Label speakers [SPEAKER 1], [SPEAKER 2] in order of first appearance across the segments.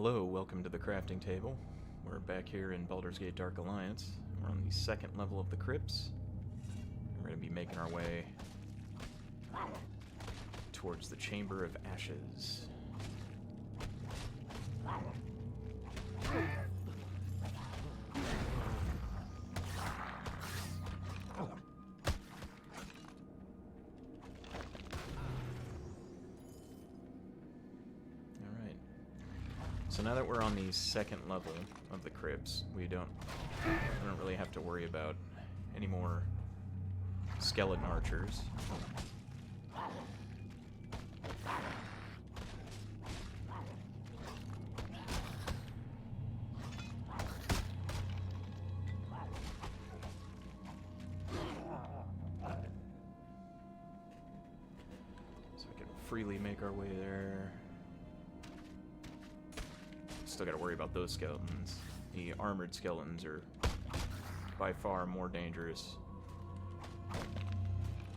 [SPEAKER 1] Hello, welcome to the crafting table. We're back here in Baldur's Gate Dark Alliance. We're on the second level of the crypts. We're going to be making our way towards the Chamber of Ashes. So now that we're on the second level of the crypts, we don't really have to worry about any more skeleton archers. So we can freely make our way there. Still got to worry about those skeletons. The armored skeletons are by far more dangerous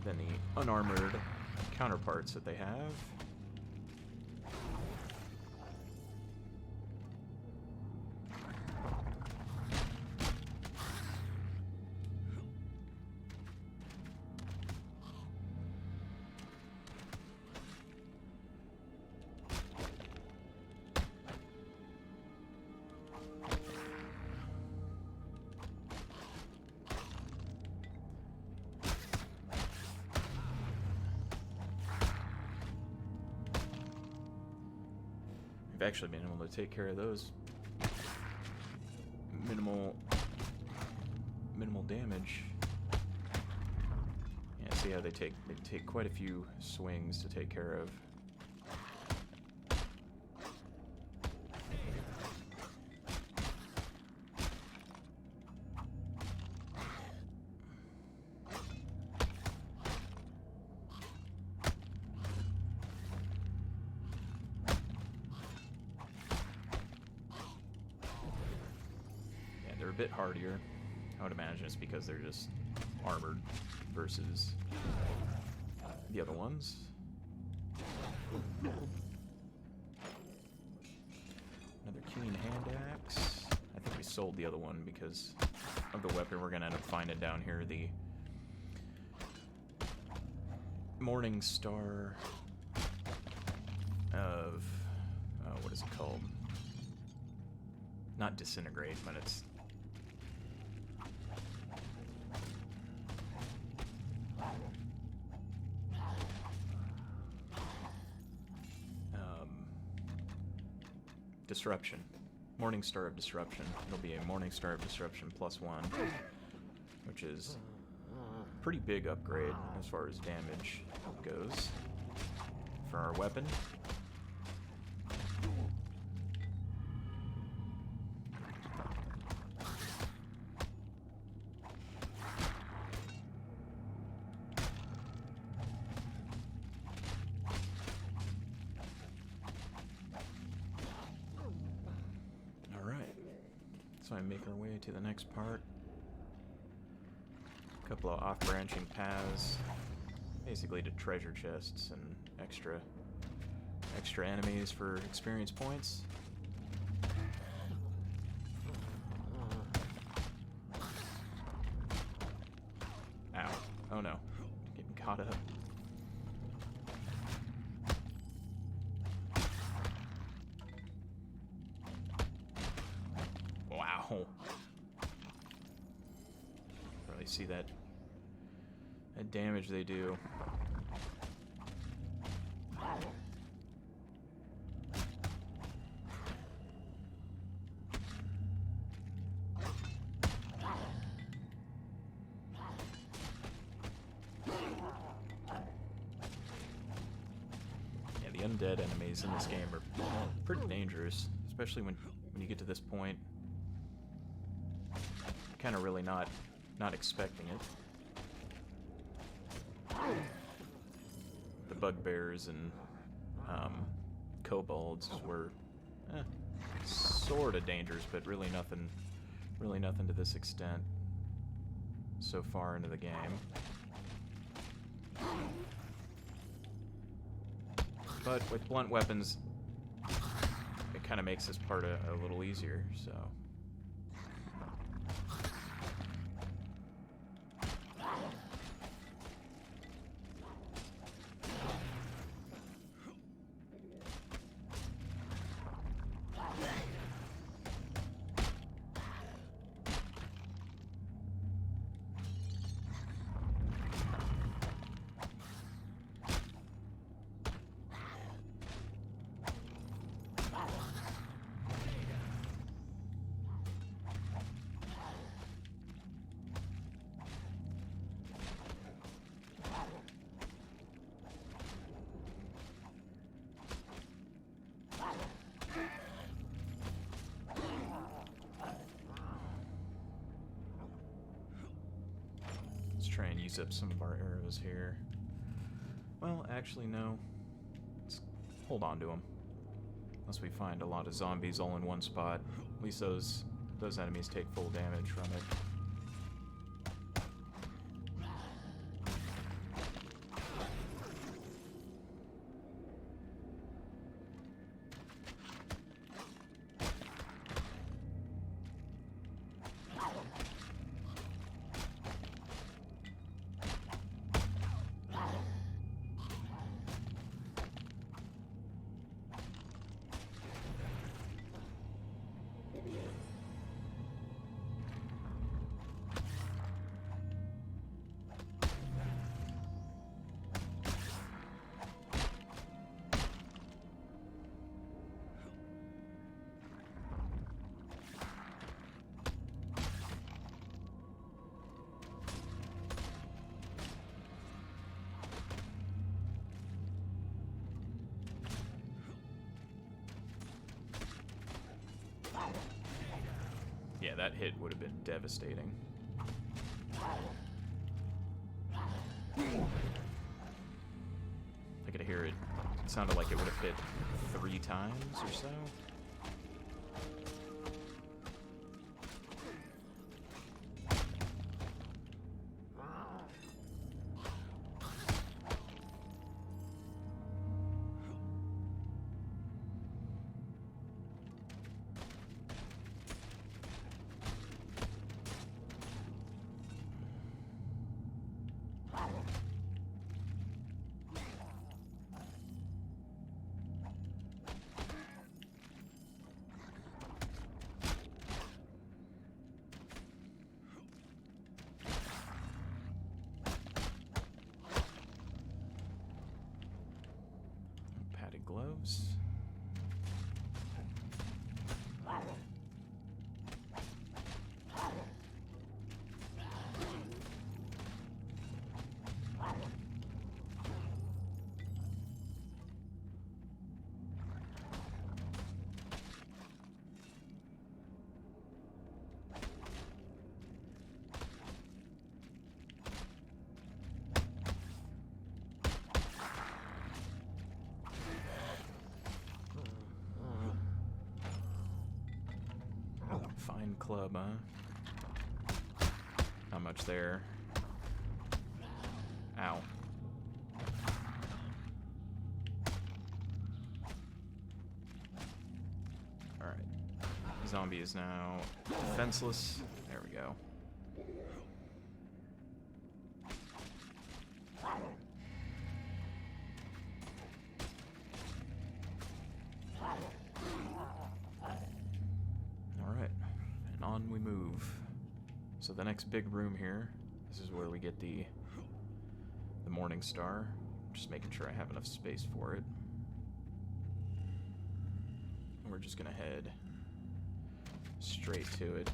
[SPEAKER 1] than the unarmored counterparts that they have. We've actually been able to take care of those minimal damage. Yeah, see how they take quite a few swings to take care of. They're a bit hardier. I would imagine it's because they're just armored versus the other ones. Another keen hand axe. I think we sold the other one because of the weapon we're going to end up finding down here. The Morning Star of... what is it called? Not disintegrate, but it's... Disruption. Morning Star of Disruption. It'll be a Morning Star of Disruption +1, which is a pretty big upgrade as far as damage goes for our weapon. So I make our way to the next part. A couple of off-branching paths, basically to treasure chests and extra enemies for experience points. Ow. Oh no. Getting caught up. Wow. Really see that damage they do. Yeah, the undead enemies in this game are pretty dangerous, especially when you get to this point. Kind of really not expecting it. The bugbears and kobolds were sort of dangerous, but really nothing to this extent so far into the game. But with blunt weapons, it kind of makes this part a little easier, so... Let's try and use up some of our arrows here. Well, actually, no. Let's hold on to them. Unless we find a lot of zombies all in one spot. At least those enemies take full damage from it. Yeah, that hit would have been devastating. I could hear it. It sounded like it would have hit 3 times or so. Padded gloves. Fine club, huh? Not much there. Ow. Alright. Zombie is now defenseless. There we go. On we move. So the next big room here, this is where we get the Morning Star. Just making sure I have enough space for it. And we're just gonna head straight to it.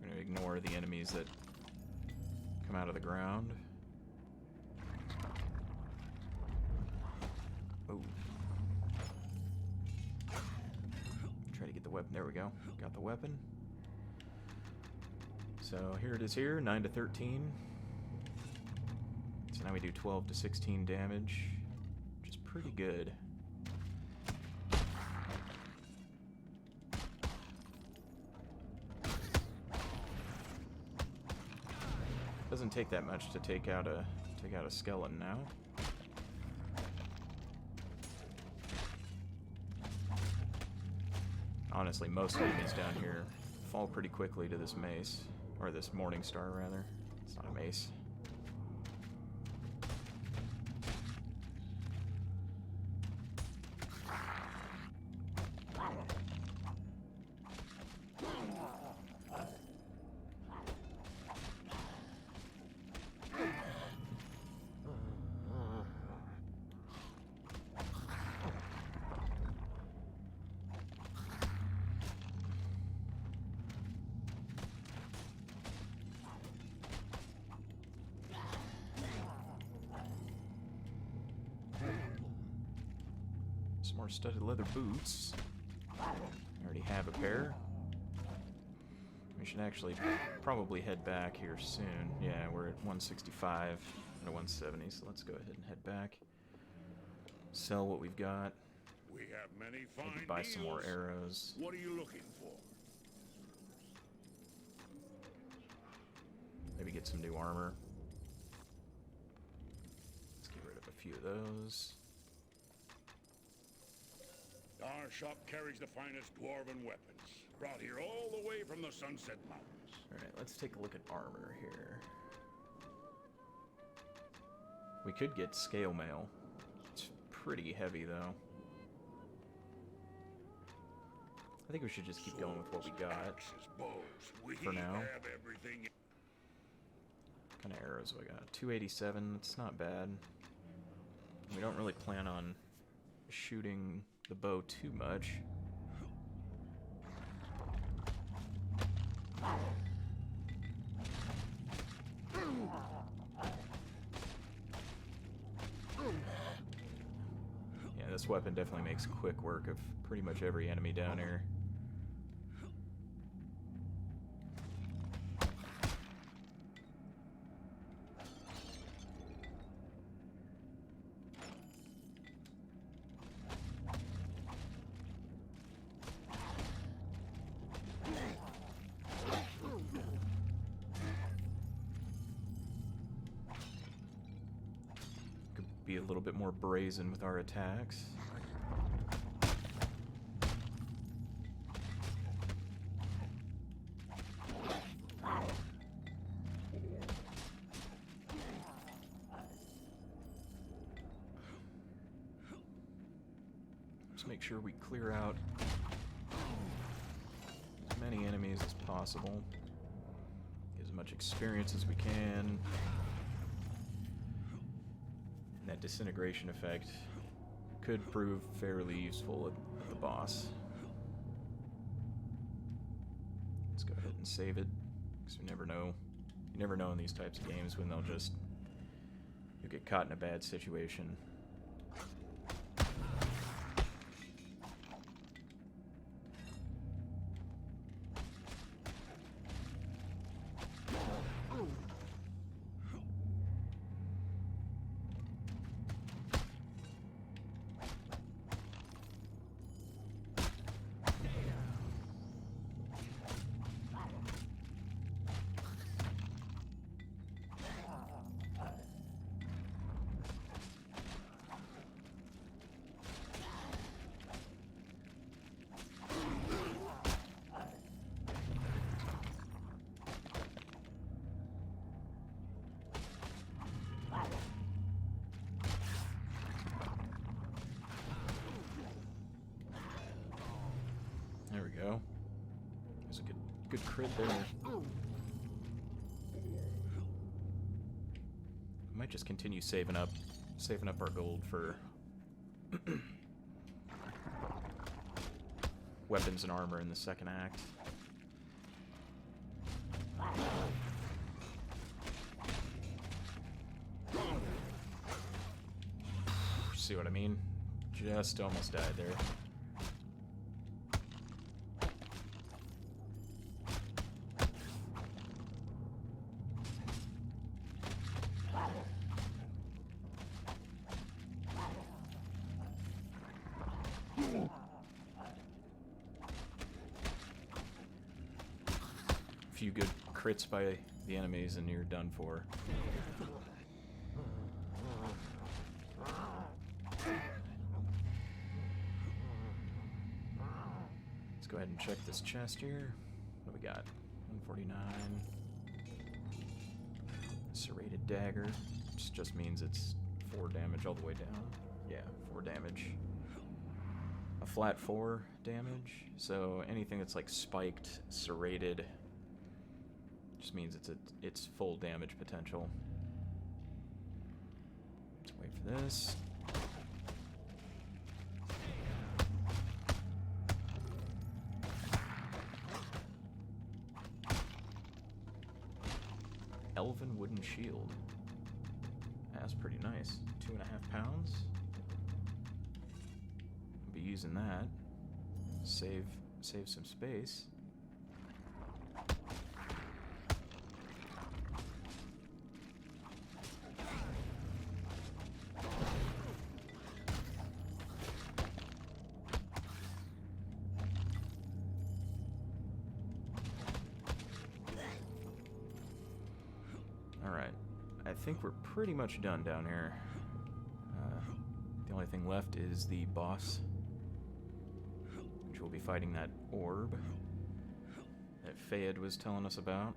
[SPEAKER 1] I'm gonna ignore the enemies that come out of the ground. Oh. Try to get the weapon. There we go. Got the weapon. So here it is here, 9 to 13. So now we do 12 to 16 damage, which is pretty good. Doesn't take that much to take out a skeleton now. honestly, most enemies down here fall pretty quickly to this mace. Or this Morning Star, rather. It's not a mace. Some more studded leather boots. I already have a pair. We should actually probably head back here soon. Yeah, we're at 165 and 170, so let's go ahead and head back. Sell what we've got.
[SPEAKER 2] We have many fine
[SPEAKER 1] Maybe buy some more
[SPEAKER 2] deals.
[SPEAKER 1] arrows.
[SPEAKER 2] What are you looking for?
[SPEAKER 1] Maybe get some new armor. Let's get rid of a few of those.
[SPEAKER 2] Our shop carries the finest dwarven weapons, brought here all the way from the Sunset Mountains.
[SPEAKER 1] Alright, let's take a look at armor here. We could get scale mail. It's pretty heavy, though. I think we should just keep going with what we got.
[SPEAKER 2] Axes, bows. We
[SPEAKER 1] for now.
[SPEAKER 2] have everything.
[SPEAKER 1] What kind of arrows do I got? 287, it's not bad. We don't really plan on shooting the bow too much. Yeah, this weapon definitely makes quick work of pretty much every enemy down here. Be a little bit more brazen with our attacks. Just make sure we clear out as many enemies as possible. Get as much experience as we can. That disintegration effect could prove fairly useful at the boss. Let's go ahead and save it, because you never know. You never know in these types of games when you'll get caught in a bad situation. There we go. There's a good crit there. Might just continue saving up our gold for weapons and armor in the second act. See what I mean? Just almost died there. A few good crits by the enemies and you're done for. Let's go go ahead and check this chest here. What do we got? 149. Serrated dagger. Which just means it's 4 damage all the way down. Yeah, 4 damage. A flat 4 damage. So anything that's like spiked, serrated, just means it's full damage potential. Let's wait for this. Elven wooden shield. That's pretty nice. 2.5 pounds. I'll be using that. Save some space. Alright, I think we're pretty much done down here. The only thing left is the boss, which we'll be fighting that orb that Fayed was telling us about.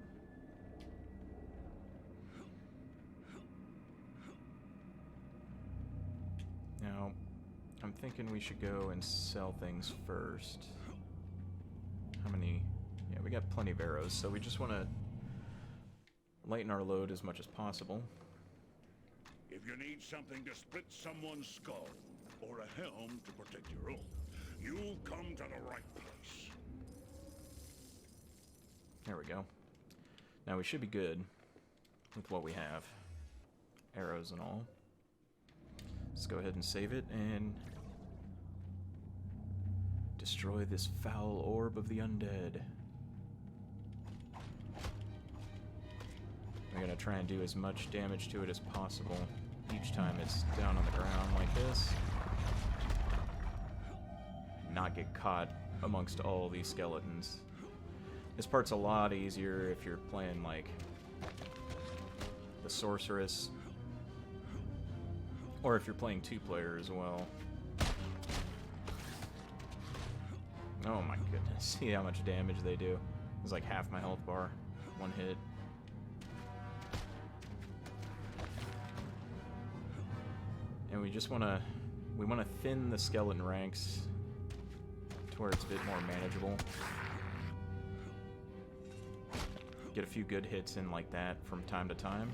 [SPEAKER 1] Now, I'm thinking we should go and sell things first. How many? Yeah, we got plenty of arrows, so we just want to lighten our load as much as possible.
[SPEAKER 2] If you need something to split someone's skull, or a helm to protect your own, you come to the right place.
[SPEAKER 1] There we go. Now we should be good with what we have. Arrows and all. Let's go ahead and save it and destroy this foul orb of the undead. We're gonna try and do as much damage to it as possible each time it's down on the ground like this. Not get caught amongst all these skeletons. This part's a lot easier if you're playing like the sorceress, or if you're playing 2-player as well. Oh my goodness, see how much damage they do. It's like half my health bar, one hit. And we just want to thin the skeleton ranks to where it's a bit more manageable. Get a few good hits in like that from time to time.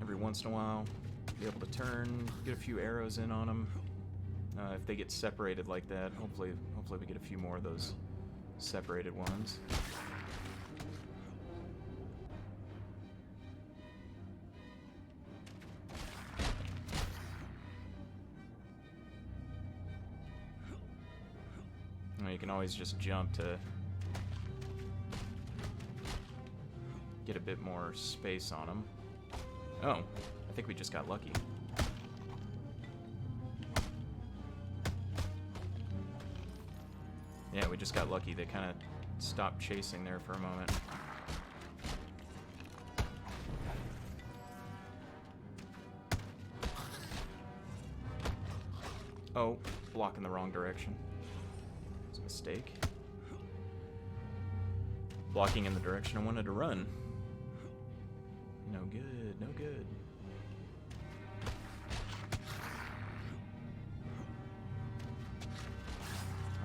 [SPEAKER 1] Every once in a while, be able to turn, get a few arrows in on them. If they get separated like that, hopefully we get a few more of those separated ones. You can always just jump to get a bit more space on them. Oh, I think we just got lucky. Yeah, we just got lucky. They kind of stopped chasing there for a moment. Oh, blocking the wrong direction. It's a mistake. Blocking in the direction I wanted to run. No good, no good.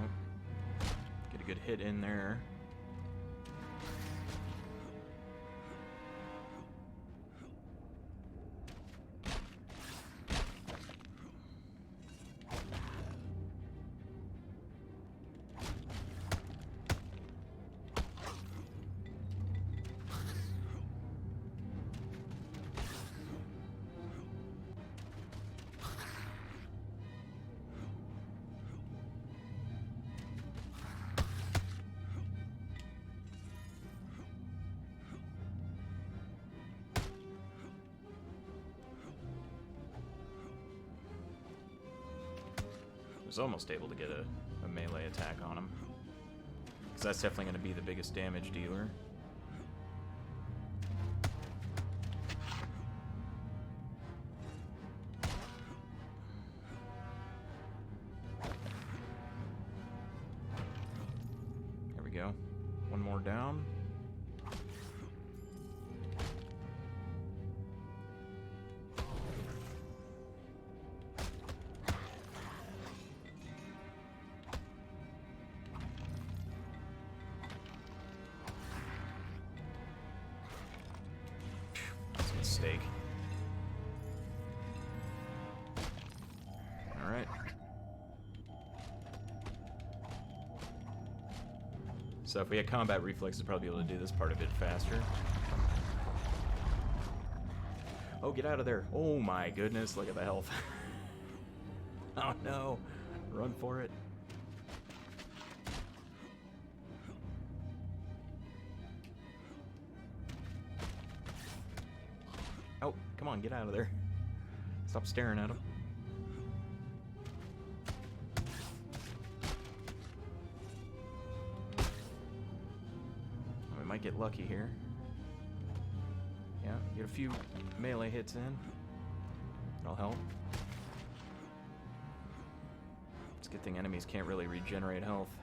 [SPEAKER 1] Oh, get a good hit in there. was almost able to get a melee attack on him. Because that's definitely going to be the biggest damage dealer. There we go. One more down. Mistake. Alright. So if we had combat reflexes, we'd probably be able to do this part a bit faster. Oh, get out of there. Oh my goodness, look at the health. Oh no. Run for it. Oh, come on, get out of there. Stop staring at him. We might get lucky here. Yeah, get a few melee hits in. That'll help. It's a good thing enemies can't really regenerate health.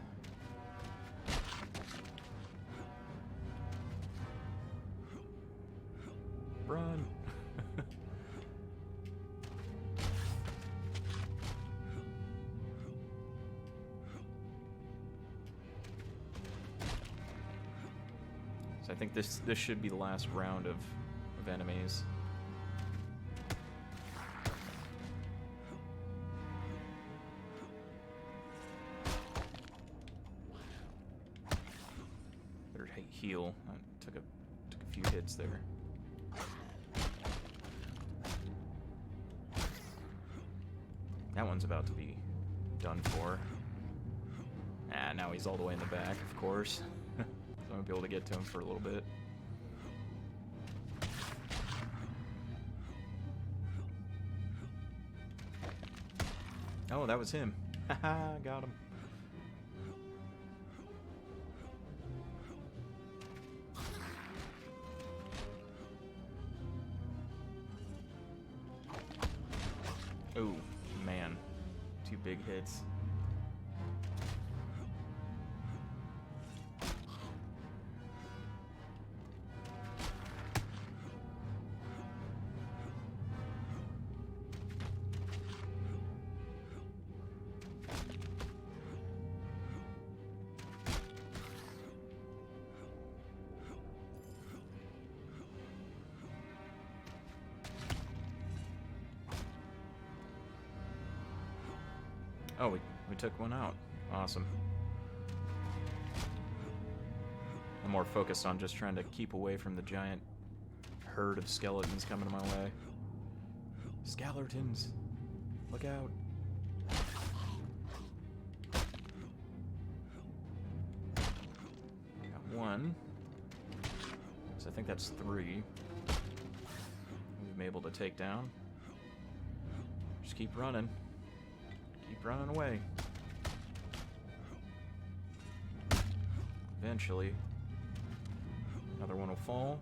[SPEAKER 1] Run! So I think this should be the last round of enemies. Better heal. I took a few hits there. That one's about to be done for. Ah, now he's all the way in the back, of course. So I won't be able to get to him for a little bit. Oh, that was him. Haha, got him. Oh, man. 2 big hits. Oh, we took one out. Awesome. I'm more focused on just trying to keep away from the giant herd of skeletons coming my way. Skeletons! Look out! Got 1. So I think that's 3. We've been able to take down. Just keep running. Keep running away. Eventually, another one will fall.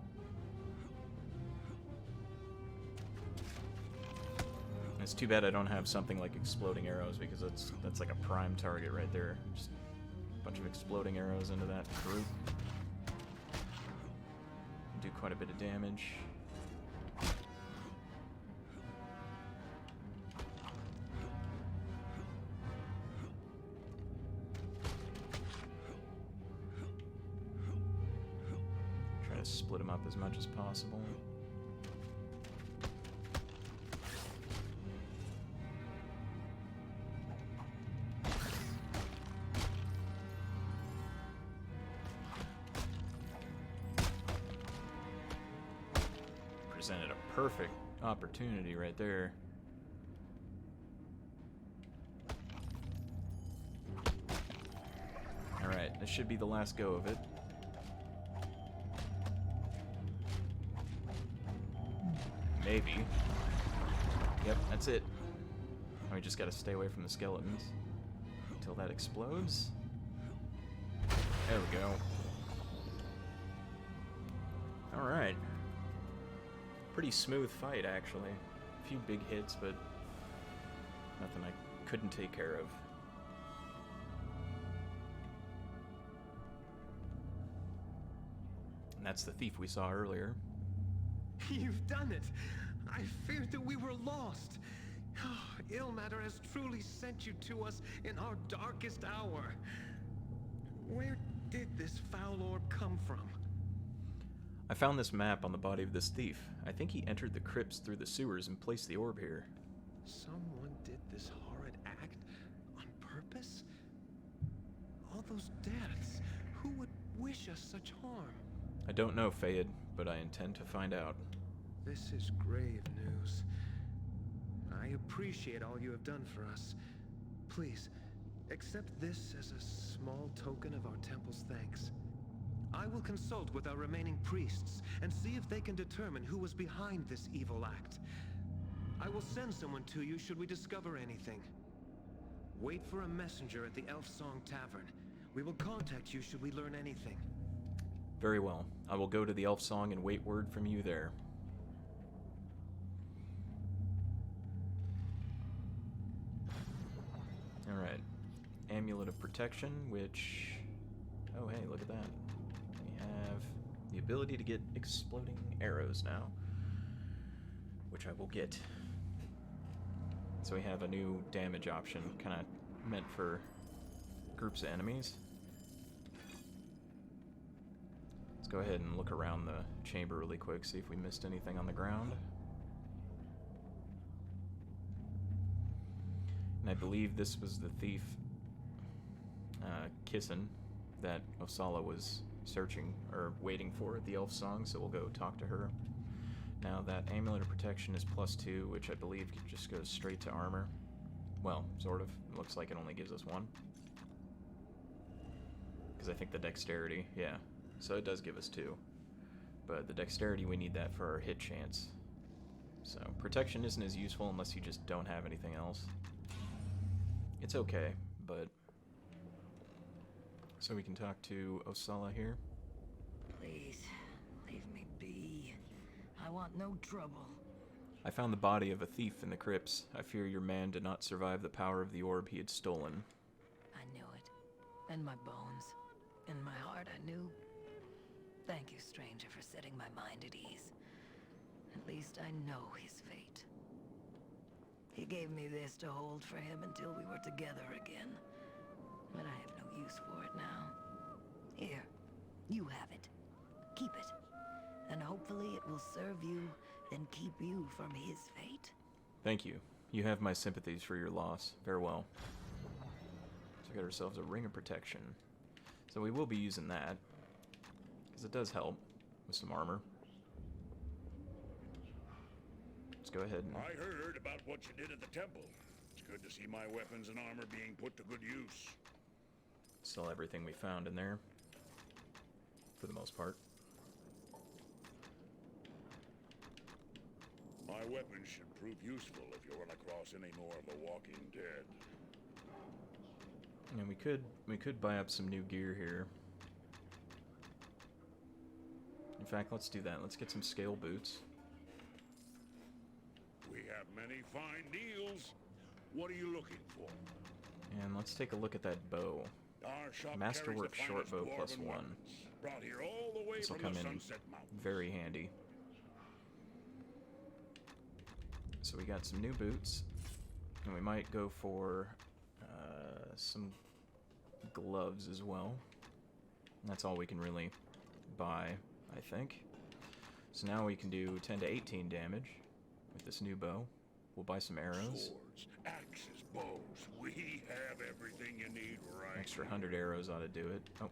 [SPEAKER 1] It's too bad I don't have something like exploding arrows, because that's like a prime target right there. Just a bunch of exploding arrows into that group. Do quite a bit of damage. Split them up as much as possible. Presented a perfect opportunity right there. Alright, this should be the last go of it. Maybe. Yep, that's it. We just gotta stay away from the skeletons. until that explodes. There we go. Alright. Pretty smooth fight, actually. A few big hits, but nothing I couldn't take care of. And that's the thief we saw earlier.
[SPEAKER 3] You've done it! I feared that we were lost. Ilmater has truly sent you to us in our darkest hour. Where did this foul orb come from?
[SPEAKER 1] I found this map on the body of this thief. I think he entered the crypts through the sewers and placed the orb here.
[SPEAKER 3] Someone did this horrid act on purpose? All those deaths, who would wish us such harm?
[SPEAKER 1] I don't know, Fayed, but I intend to find out.
[SPEAKER 3] This is grave news. I appreciate all you have done for us. Please, accept this as a small token of our temple's thanks. I will consult with our remaining priests and see if they can determine who was behind this evil act. I will send someone to you should we discover anything. Wait for a messenger at the Elf Song Tavern. We will contact you should we learn anything.
[SPEAKER 1] Very well. I will go to the Elf Song and wait word from you there. Alright. Amulet of Protection, which... Oh, hey, look at that. We have the ability to get exploding arrows now, which I will get. So we have a new damage option, kind of meant for groups of enemies. Let's go ahead and look around the chamber really quick, see if we missed anything on the ground. And I believe this was the thief, Kissin, that Osala was searching, or waiting for at the Elf Song, so we'll go talk to her. Now that Amulet of Protection is +2, which I believe just goes straight to armor. Well, sort of. It looks like it only gives us 1. Because I think the dexterity, yeah. So it does give us 2. But the dexterity, we need that for our hit chance. So protection isn't as useful unless you just don't have anything else. It's okay, but... So we can talk to Osala here.
[SPEAKER 4] Please, leave me be. I want no trouble.
[SPEAKER 1] I found the body of a thief in the crypts. I fear your man did not survive the power of the orb he had stolen.
[SPEAKER 4] I knew it. In my bones. In my heart, I knew. Thank you, stranger, for setting my mind at ease. At least I know his fate. He gave me this to hold for him until we were together again. But I have no use for it now. Here, you have it. Keep it. And hopefully it will serve you and keep you from his fate.
[SPEAKER 1] Thank you. You have my sympathies for your loss. Farewell. So we got ourselves a ring of protection. So we will be using that, because it does help with some armor. Let's go ahead and...
[SPEAKER 2] I heard about what you did at the temple. It's good to see my weapons and armor being put to good use.
[SPEAKER 1] sell everything we found in there, for the most part.
[SPEAKER 2] My weapons should prove useful if you run across any more of the Walking Dead.
[SPEAKER 1] And we could buy up some new gear here. In fact, let's do that. Let's get some scale boots.
[SPEAKER 2] We have many fine deals. What are you looking for?
[SPEAKER 1] And let's take a look at that bow.
[SPEAKER 2] Our shop
[SPEAKER 1] Masterwork
[SPEAKER 2] carries the
[SPEAKER 1] short
[SPEAKER 2] finest
[SPEAKER 1] bow
[SPEAKER 2] dwarven
[SPEAKER 1] plus 1.
[SPEAKER 2] weapons, brought here all the way
[SPEAKER 1] This will
[SPEAKER 2] from
[SPEAKER 1] come
[SPEAKER 2] the
[SPEAKER 1] in
[SPEAKER 2] Sunset Mountains.
[SPEAKER 1] very handy. So we got some new boots, and we might go for some gloves as well. And that's all we can really buy, I think. So now we can do 10 to 18 damage with this new bow. We'll buy some arrows.
[SPEAKER 2] Swords, axes, bows. We have everything you need right
[SPEAKER 1] Extra
[SPEAKER 2] here.
[SPEAKER 1] 100 arrows ought to do it. Oh,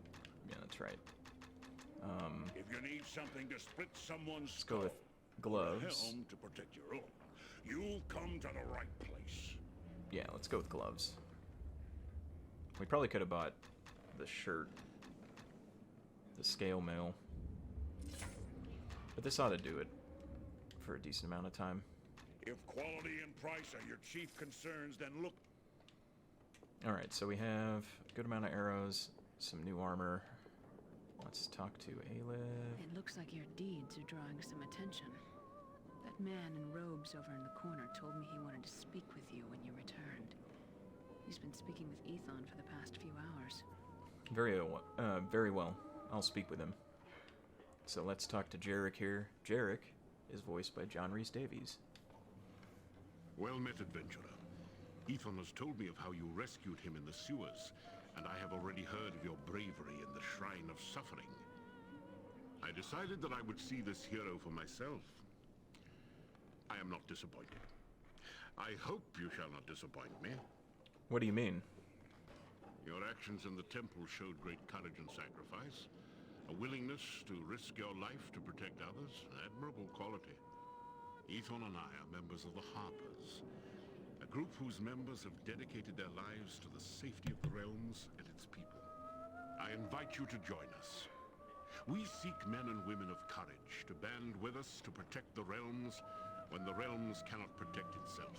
[SPEAKER 1] yeah, that's right.
[SPEAKER 2] If you need something to split someone's
[SPEAKER 1] Let's go with gloves.
[SPEAKER 2] helm to protect your own, you'll come to the right place.
[SPEAKER 1] Yeah, let's go with gloves. We probably could have bought the shirt, the scale mail, but this ought to do it for a decent amount of time.
[SPEAKER 2] If quality and price are your chief concerns, then look.
[SPEAKER 1] Alright, so we have a good amount of arrows, some new armor. Let's talk to Alib.
[SPEAKER 5] It looks like your deeds are drawing some attention. That man in robes over in the corner told me he wanted to speak with you when you returned. He's been speaking with Ethon for the past few hours.
[SPEAKER 1] Very well. I'll speak with him. So let's talk to Jarek here. Jarek is voiced by John Rhys-Davies.
[SPEAKER 6] Well met, adventurer. Ethon has told me of how you rescued him in the sewers, and I have already heard of your bravery in the Shrine of Suffering. I decided that I would see this hero for myself. I am not disappointed. I hope you shall not disappoint me.
[SPEAKER 1] What do you mean?
[SPEAKER 6] Your actions in the temple showed great courage and sacrifice. A willingness to risk your life to protect others. Admirable quality. Ethon and I are members of the Harpers, a group whose members have dedicated their lives to the safety of the realms and its people. I invite you to join us. We seek men and women of courage to band with us to protect the realms when the realms cannot protect itself.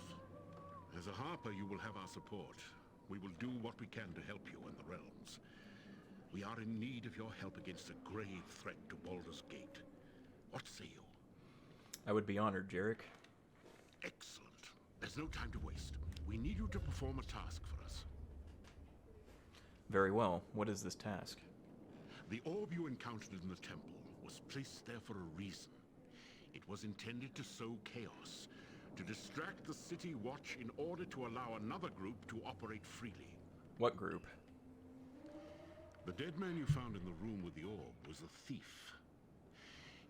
[SPEAKER 6] As a Harper, you will have our support. We will do what we can to help you in the realms. We are in need of your help against a grave threat to Baldur's Gate. What say you?
[SPEAKER 1] I would be honored, Jarek.
[SPEAKER 6] Excellent. There's no time to waste. We need you to perform a task for us.
[SPEAKER 1] Very well. What is this task?
[SPEAKER 6] The orb you encountered in the temple was placed there for a reason. It was intended to sow chaos, to distract the City Watch in order to allow another group to operate freely.
[SPEAKER 1] What group?
[SPEAKER 6] The dead man you found in the room with the orb was a thief.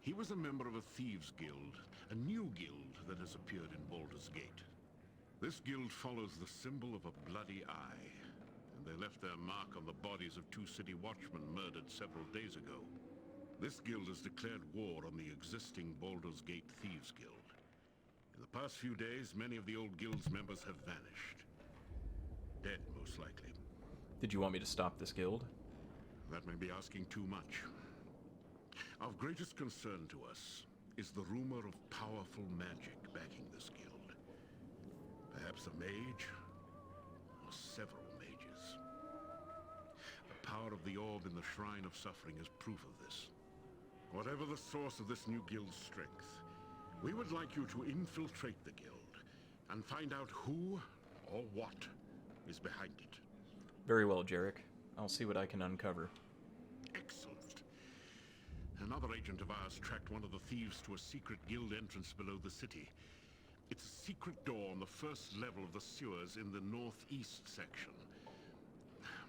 [SPEAKER 6] He was a member of a thieves' guild, a new guild that has appeared in Baldur's Gate. This guild follows the symbol of a bloody eye, and they left their mark on the bodies of 2 city watchmen murdered several days ago. This guild has declared war on the existing Baldur's Gate Thieves Guild. In the past few days, many of the old guild's members have vanished. Dead, most likely.
[SPEAKER 1] Did you want me to stop this guild?
[SPEAKER 6] That may be asking too much. Of greatest concern to us is the rumor of powerful magic backing this guild. Perhaps a mage, or several mages. The power of the orb in the Shrine of Suffering is proof of this. Whatever the source of this new guild's strength, we would like you to infiltrate the guild and find out who or what is behind it.
[SPEAKER 1] Very well, Jarek. I'll see what I can uncover.
[SPEAKER 6] Excellent. Another agent of ours tracked one of the thieves to a secret guild entrance below the city. It's a secret door on the first level of the sewers in the northeast section.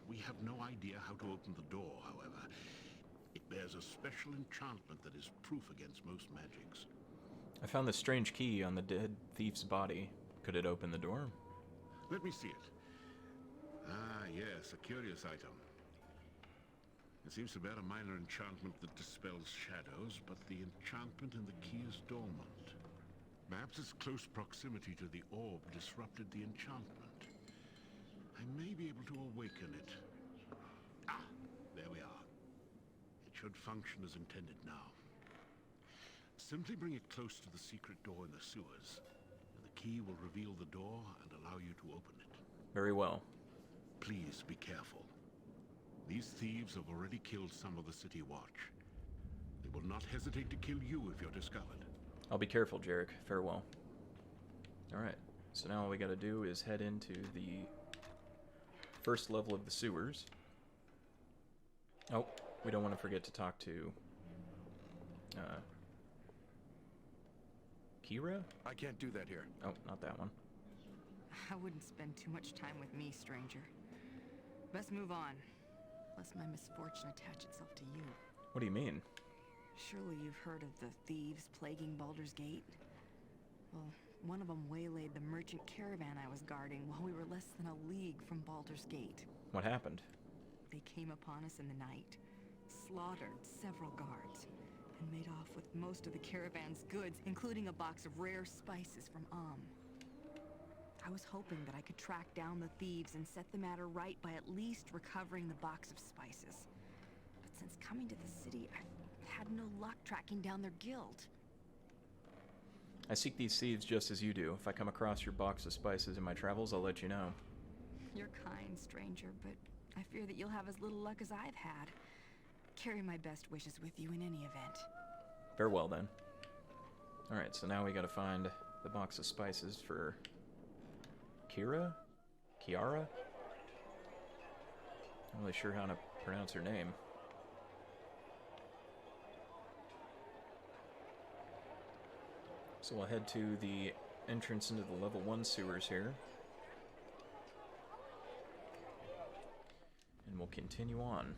[SPEAKER 6] We have no idea how to open the door, however. It bears a special enchantment that is proof against most magics.
[SPEAKER 1] I found this strange key on the dead thief's body. Could it open the door?
[SPEAKER 6] Let me see it. Ah, yes, a curious item. It seems to bear a minor enchantment that dispels shadows, but the enchantment in the key is dormant. Perhaps its close proximity to the orb disrupted the enchantment. I may be able to awaken it. Ah, there we are. It should function as intended now. Simply bring it close to the secret door in the sewers, and the key will reveal the door and allow you to open it.
[SPEAKER 1] Very well.
[SPEAKER 6] Please be careful. These thieves have already killed some of the City Watch. They will not hesitate to kill you if you're discovered.
[SPEAKER 1] I'll be careful, Jarek. Farewell. Alright, so now all we gotta do is head into the first level of the sewers. Oh, we don't want to forget to talk to Kira?
[SPEAKER 7] I can't do that here.
[SPEAKER 1] Oh, not that one.
[SPEAKER 5] I wouldn't spend too much time with me, stranger. Best move on, lest my misfortune attach itself to you.
[SPEAKER 1] What do you mean?
[SPEAKER 5] Surely you've heard of the thieves plaguing Baldur's Gate? Well, one of them waylaid the merchant caravan I was guarding while we were less than a league from Baldur's Gate.
[SPEAKER 1] What happened?
[SPEAKER 5] They came upon us in the night, slaughtered several guards, and made off with most of the caravan's goods, including a box of rare spices from I was hoping that I could track down the thieves and set the matter right by at least recovering the box of spices. But since coming to the city, I've had no luck tracking down their guild.
[SPEAKER 1] I seek these thieves just as you do. If I come across your box of spices in my travels, I'll let you know.
[SPEAKER 5] You're kind, stranger, but I fear that you'll have as little luck as I've had. Carry my best wishes with you in any event.
[SPEAKER 1] Farewell, then. Alright, so now we gotta find the box of spices for Kira? Kiara? Not really sure how to pronounce her name. So we'll head to the entrance into the level 1 sewers here. And we'll continue on.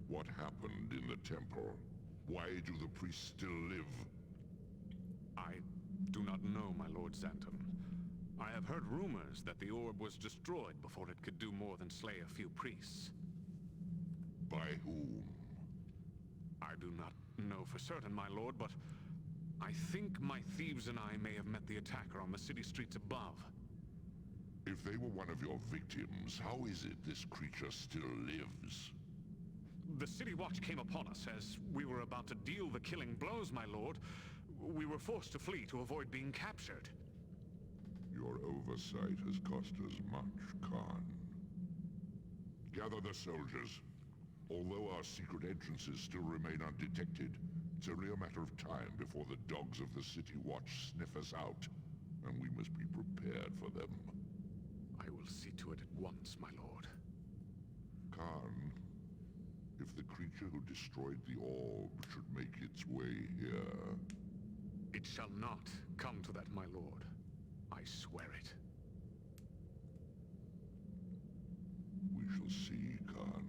[SPEAKER 7] What happened in the temple? Why do the priests still live?
[SPEAKER 8] I do not know, my Lord Xantum. I have heard rumors that the orb was destroyed before it could do more than slay a few priests.
[SPEAKER 7] By whom?
[SPEAKER 8] I do not know for certain, my lord, but I think my thieves and I may have met the attacker on the city streets above.
[SPEAKER 7] If they were one of your victims, how is it this creature still lives?
[SPEAKER 8] The City Watch came upon us as we were about to deal the killing blows, my lord. We were forced to flee to avoid being captured.
[SPEAKER 7] Your oversight has cost us much, Khan. Gather the soldiers. Although our secret entrances still remain undetected, it's only a matter of time before the dogs of the City Watch sniff us out, and we must be prepared for them.
[SPEAKER 8] I will see to it at once, my lord.
[SPEAKER 7] Khan, if the creature who destroyed the orb should make its way here...
[SPEAKER 8] It shall not come to that, my lord. I swear it.
[SPEAKER 7] We shall see, Khan.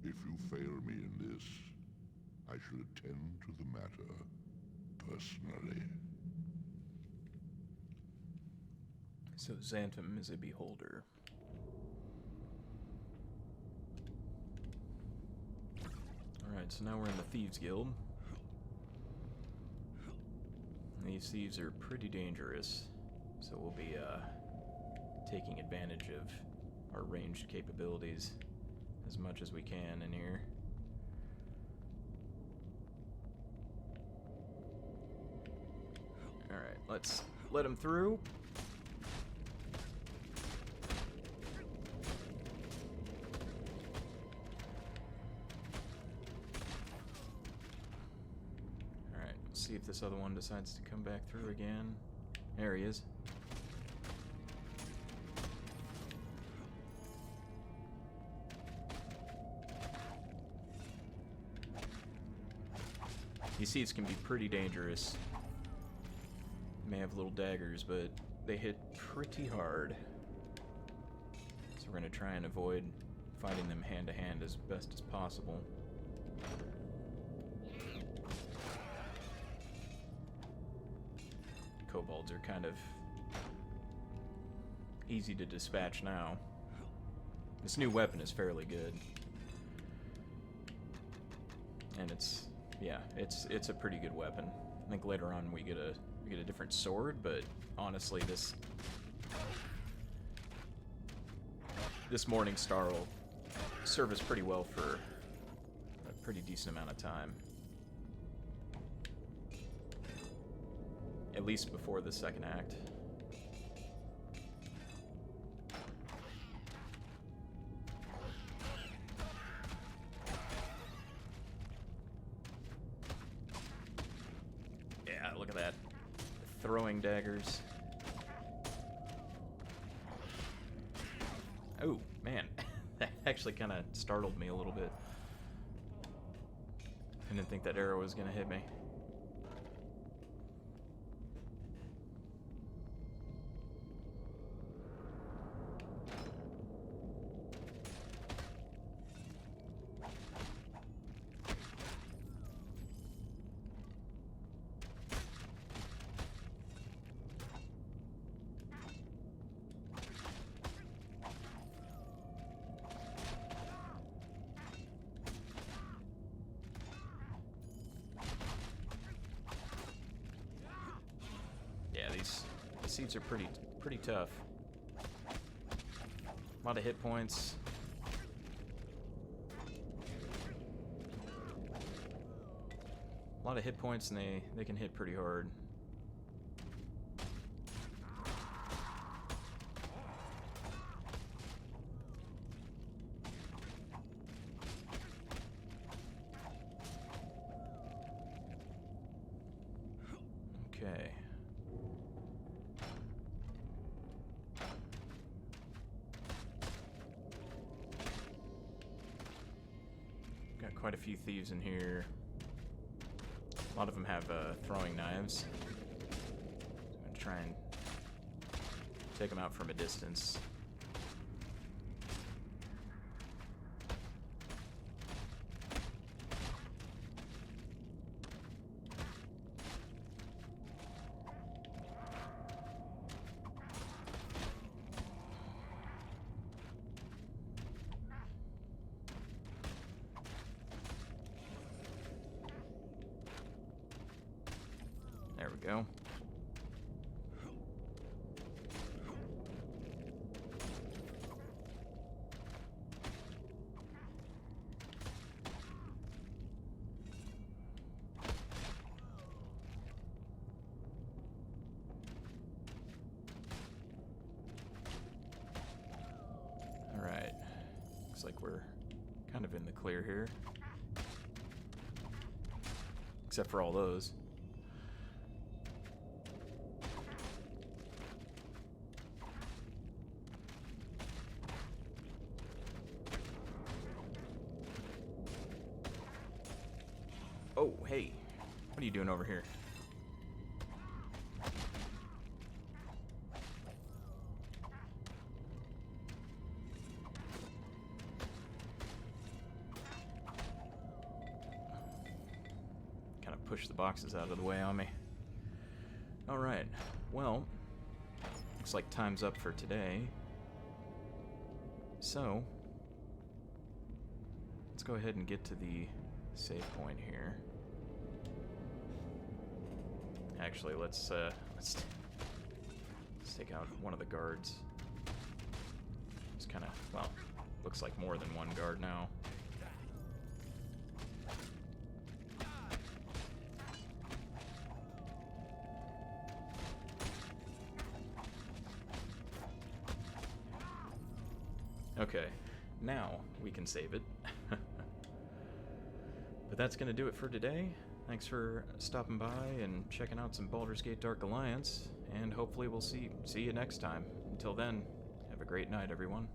[SPEAKER 7] If you fail me in this, I shall attend to the matter personally.
[SPEAKER 1] So Xantum is a beholder. Alright, so now we're in the Thieves Guild. And these thieves are pretty dangerous, so we'll be taking advantage of our ranged capabilities as much as we can in here. Alright, let's let him through. Alright, let's see if this other one decides to come back through again. There he is. These thieves can be pretty dangerous. May have little daggers, but they hit pretty hard. So we're going to try and avoid fighting them hand to hand as best as possible. Kobolds are kind of easy to dispatch now. This new weapon is fairly good. And it's a pretty good weapon. I think later on we get a different sword, but honestly this Morning Star will serve us pretty well for a pretty decent amount of time. At least before the second act. Yeah, look at that. Throwing daggers. Oh, man. That actually kind of startled me a little bit. I didn't think that arrow was going to hit me. these seats are pretty tough. A lot of hit points. A lot of hit points, and they can hit pretty hard. Okay. Got quite a few thieves in here. A lot of them have throwing knives. I'm going to try and take them out from a distance. There we go. All right. Looks like we're kind of in the clear here. Except for all those. Oh, hey. What are you doing over here? Kind of push the boxes out of the way on me. Alright. Well, looks like time's up for today. So, let's go ahead and get to the save point here. Actually, let's take out one of the guards. It's kind of, well, looks like more than one guard now. Okay, now we can save it. But that's going to do it for today. Thanks for stopping by and checking out some Baldur's Gate Dark Alliance, and hopefully we'll see you next time. Until then, have a great night, everyone.